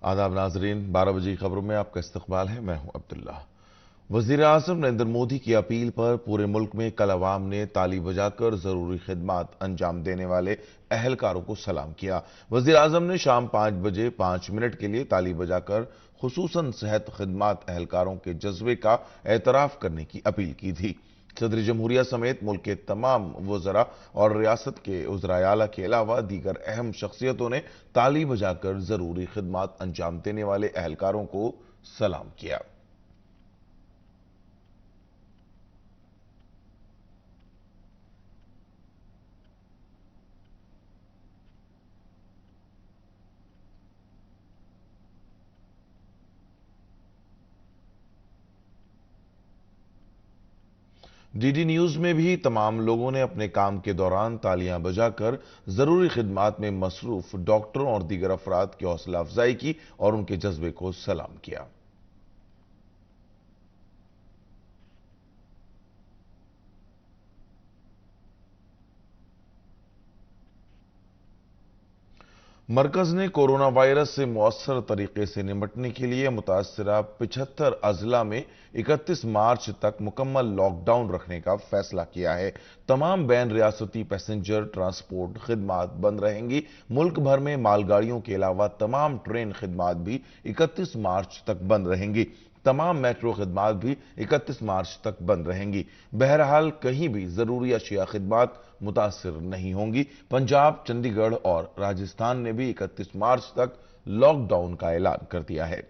आदाब नाजरीन, 12 बजे की खबरों में आपका इस्तकबाल है। मैं हूं अब्दुल्ला। वजीर आजम नरेंद्र मोदी की अपील पर पूरे मुल्क में कल अवाम ने ताली बजाकर जरूरी खिदमात अंजाम देने वाले अहलकारों को सलाम किया। वजीर आजम ने शाम 5 बजे 5 मिनट के लिए ताली बजाकर खुसूसन सेहत खिदमात अहलकारों के जज्बे का एतराफ करने की अपील की थी। सदर जमहूरिया समेत मुल्क के तमाम वज़रा और रियासत के उज़राए आला के अलावा दीगर अहम शख्सियतों ने ताली बजाकर जरूरी खिदमात अंजाम देने वाले अहलकारों को सलाम किया। डीडी न्यूज में भी तमाम लोगों ने अपने काम के दौरान तालियां बजाकर जरूरी खिदमात में मसरूफ डॉक्टरों और दीगर अफराद की हौसला अफजाई की और उनके जज्बे को सलाम किया। मरकज ने कोरोना वायरस से मौसर तरीके से निपटने के लिए मुतासरा 75 अजला में 31 मार्च तक मुकम्मल लॉकडाउन रखने का फैसला किया है। तमाम बैन रियासती पैसेंजर ट्रांसपोर्ट खिदमात बंद रहेंगी। मुल्क भर में मालगाड़ियों के अलावा तमाम ट्रेन खिदमात भी 31 मार्च तक बंद रहेंगी। तमाम मेट्रो खिदमात भी 31 मार्च तक बंद रहेंगी। बहरहाल कहीं भी जरूरी अशिया खिदमात मुतासर नहीं होंगी। पंजाब, चंडीगढ़ और राजस्थान ने भी 31 मार्च तक लॉकडाउन का ऐलान कर दिया है।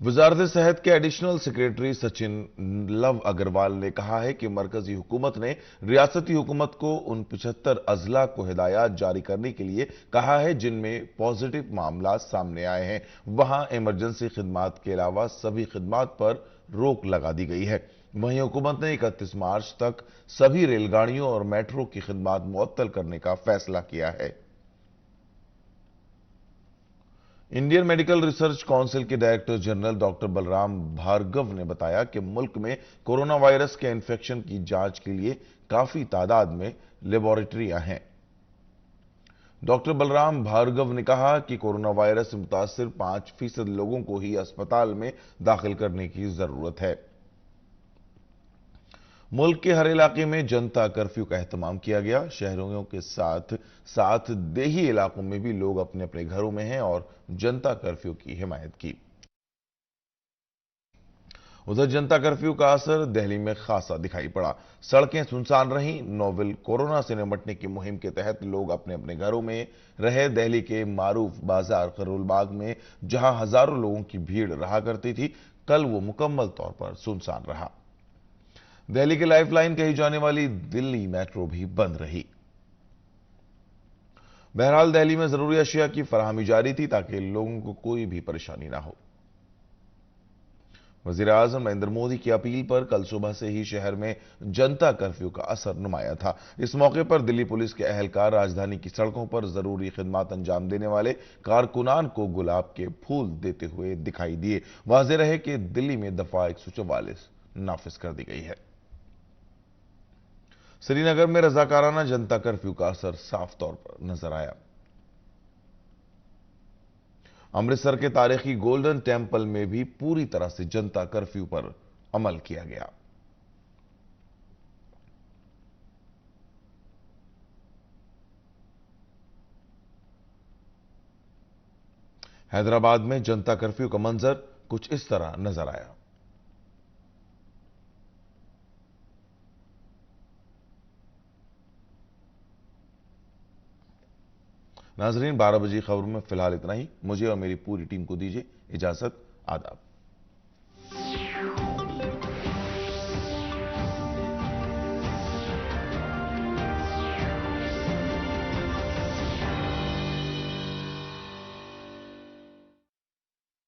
वजारत सेहत के एडिशनल सेक्रेटरी सचिन लव अग्रवाल ने कहा है कि मरकजी हुकूमत ने रियासती हुकूमत को उन 75 अजला को हिदायत जारी करने के लिए कहा है जिनमें पॉजिटिव मामला सामने आए हैं। वहां इमरजेंसी खिदमात के अलावा सभी खिदमात पर रोक लगा दी गई है। वहीं हुकूमत ने 31 मार्च तक सभी रेलगाड़ियों और मेट्रो की खिदमात मुअत्तल करने का फैसला किया है। इंडियन मेडिकल रिसर्च काउंसिल के director general doctor Balram Bhargava ने बताया कि मुल्क में कोरोना वायरस के इन्फेक्शन की जांच के लिए काफी तादाद में लेबोरेटरियां हैं। डॉक्टर बलराम भार्गव ने कहा कि कोरोना वायरस से मुतासिर 5% लोगों को ही अस्पताल में दाखिल करने की जरूरत है। मुल्क के हर इलाके में जनता कर्फ्यू का एहतमाम किया गया। शहरों के साथ साथ देही इलाकों में भी लोग अपने अपने घरों में हैं और जनता कर्फ्यू की हिमायत की। उधर जनता कर्फ्यू का असर दिल्ली में खासा दिखाई पड़ा। सड़कें सुनसान रहीं। नोवेल कोरोना से निपटने की मुहिम के तहत लोग अपने अपने घरों में रहे। दिल्ली के मारूफ बाजार करोल बाग में जहां हजारों लोगों की भीड़ रहा करती थी, कल वो मुकम्मल तौर पर सुनसान रहा। दिल्ली की लाइफलाइन कही जाने वाली दिल्ली मेट्रो भी बंद रही। बहरहाल दिल्ली में जरूरी अशिया की फराहमी जारी थी ताकि लोगों को कोई भी परेशानी ना हो। वजीर आजम नरेंद्र मोदी की अपील पर कल सुबह से ही शहर में जनता कर्फ्यू का असर नुमाया था। इस मौके पर दिल्ली पुलिस के अहलकार राजधानी की सड़कों पर जरूरी खिदमात अंजाम देने वाले कारकुनान को गुलाब के फूल देते हुए दिखाई दिए। वाज़ेह रहे कि दिल्ली में दफा 144 नाफिज कर दी गई है। श्रीनगर में रजाकाराना जनता कर्फ्यू का असर साफ तौर पर नजर आया। अमृतसर के तारीखी गोल्डन टेम्पल में भी पूरी तरह से जनता कर्फ्यू पर अमल किया गया। हैदराबाद में जनता कर्फ्यू का मंजर कुछ इस तरह नजर आया। नाजरीन, 12 बजे खबरों में फिलहाल इतना ही। मुझे और मेरी पूरी टीम को दीजिए इजाजत। आदाब।